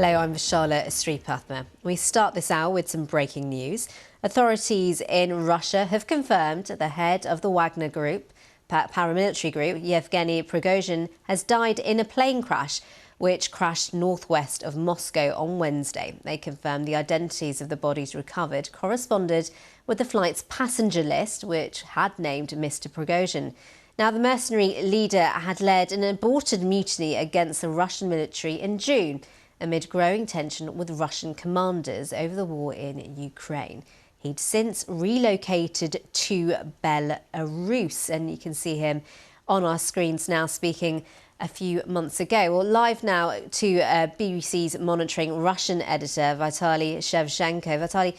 Hello, I'm Vishala Sripathma. We start this hour with some breaking news. Authorities in Russia have confirmed the head of the Wagner group, paramilitary group, Yevgeny Prigozhin, has died in a plane crash which crashed northwest of Moscow on Wednesday. They confirmed the identities of the bodies recovered corresponded with the flight's passenger list, which had named Mr. Prigozhin. Now, the mercenary leader had led an aborted mutiny against the Russian military in June, amid growing tension with Russian commanders over the war in Ukraine. He'd since relocated to Belarus, and you can see him on our screens now speaking a few months ago. Well, live now to BBC's monitoring Russian editor, Vitaly Shevchenko.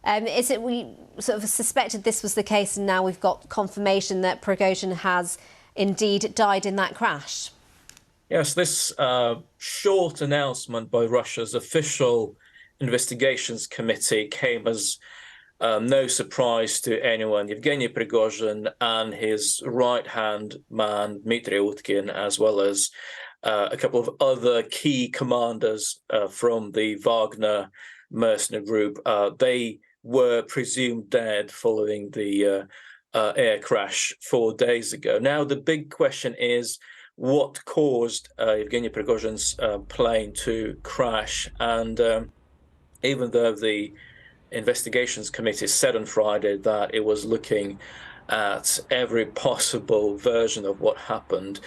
Vitaly, we sort of suspected this was the case, and now we've got confirmation that Prigozhin has indeed died in that crash? Yes, this short announcement by Russia's official investigations committee came as no surprise to anyone. Yevgeny Prigozhin and his right-hand man, Dmitry Utkin, as well as a couple of other key commanders from the Wagner mercenary group, they were presumed dead following the air crash 4 days ago. Now, the big question is, what caused Yevgeny Prigozhin's plane to crash? And even though the investigations committee said on Friday that it was looking at every possible version of what happened,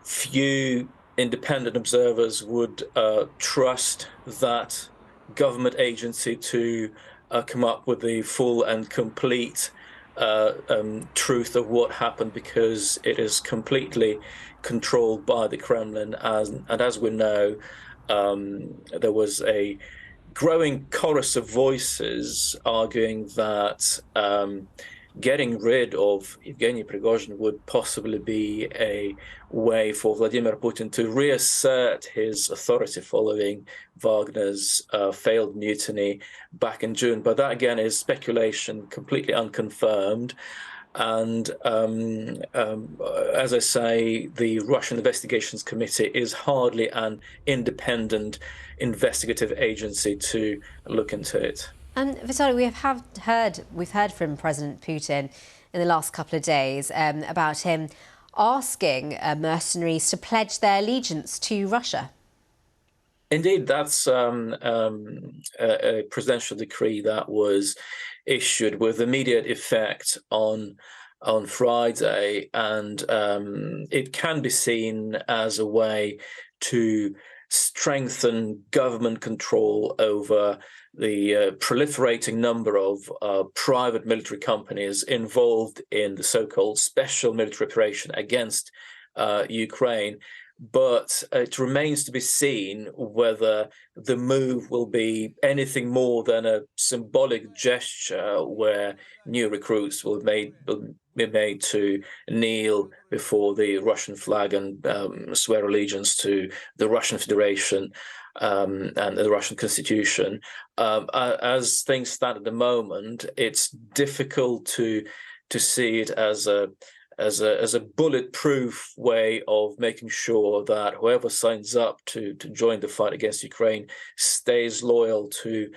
few independent observers would trust that government agency to come up with the full and complete truth of what happened, because it is completely controlled by the Kremlin. And as we know, there was a growing chorus of voices arguing that getting rid of Yevgeny Prigozhin would possibly be a way for Vladimir Putin to reassert his authority following Wagner's failed mutiny back in June. But that, again, is speculation, completely unconfirmed. And as I say, the Russian Investigations Committee is hardly an independent investigative agency to look into it. And Vitaly, we've heard from President Putin in the last couple of days about him asking mercenaries to pledge their allegiance to Russia. Indeed, that's a presidential decree that was issued with immediate effect on Friday, and it can be seen as a way to strengthen government control over the proliferating number of private military companies involved in the so-called special military operation against Ukraine. But it remains to be seen whether the move will be anything more than a symbolic gesture where new recruits will be made to kneel before the Russian flag and swear allegiance to the Russian Federation and the Russian Constitution. As things stand at the moment, it's difficult to see it as a bulletproof way of making sure that whoever signs up to join the fight against Ukraine stays loyal to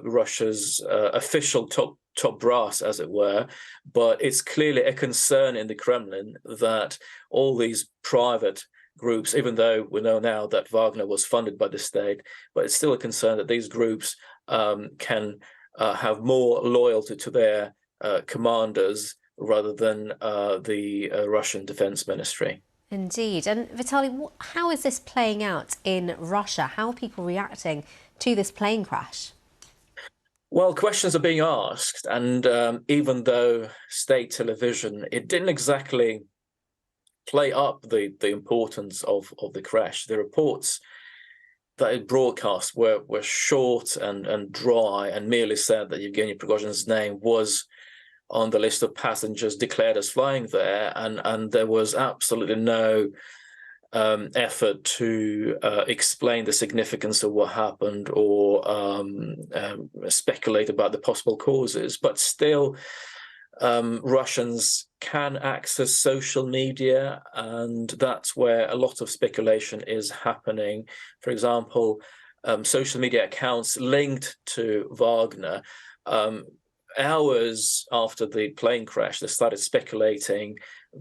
Russia's official top brass, as it were. But it's clearly a concern in the Kremlin that all these private groups, even though we know now that Wagner was funded by the state, but it's still a concern that these groups can have more loyalty to their commanders rather than the Russian Defense Ministry. Indeed. And Vitaly, how is this playing out in Russia? How are people reacting to this plane crash? Well, questions are being asked, and even though state television, it didn't exactly play up the importance of the crash. The reports that it broadcast were short and dry, and merely said that Yevgeny Prigozhin's name was on the list of passengers declared as flying there, and there was absolutely no effort to explain the significance of what happened or speculate about the possible causes. But still, Russians can access social media, and that's where a lot of speculation is happening. For example, social media accounts linked to Wagner. Hours after the plane crash, they started speculating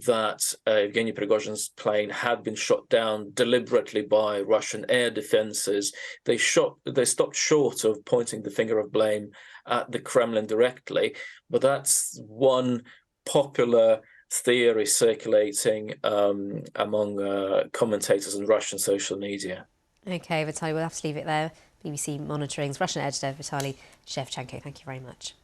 that Yevgeny Prigozhin's plane had been shot down deliberately by Russian air defenses. They stopped short of pointing the finger of blame at the Kremlin directly, but that's one popular theory circulating among commentators on Russian social media. OK, Vitaly, we'll have to leave it there. BBC Monitoring's Russian editor, Vitaly Shevchenko, thank you very much.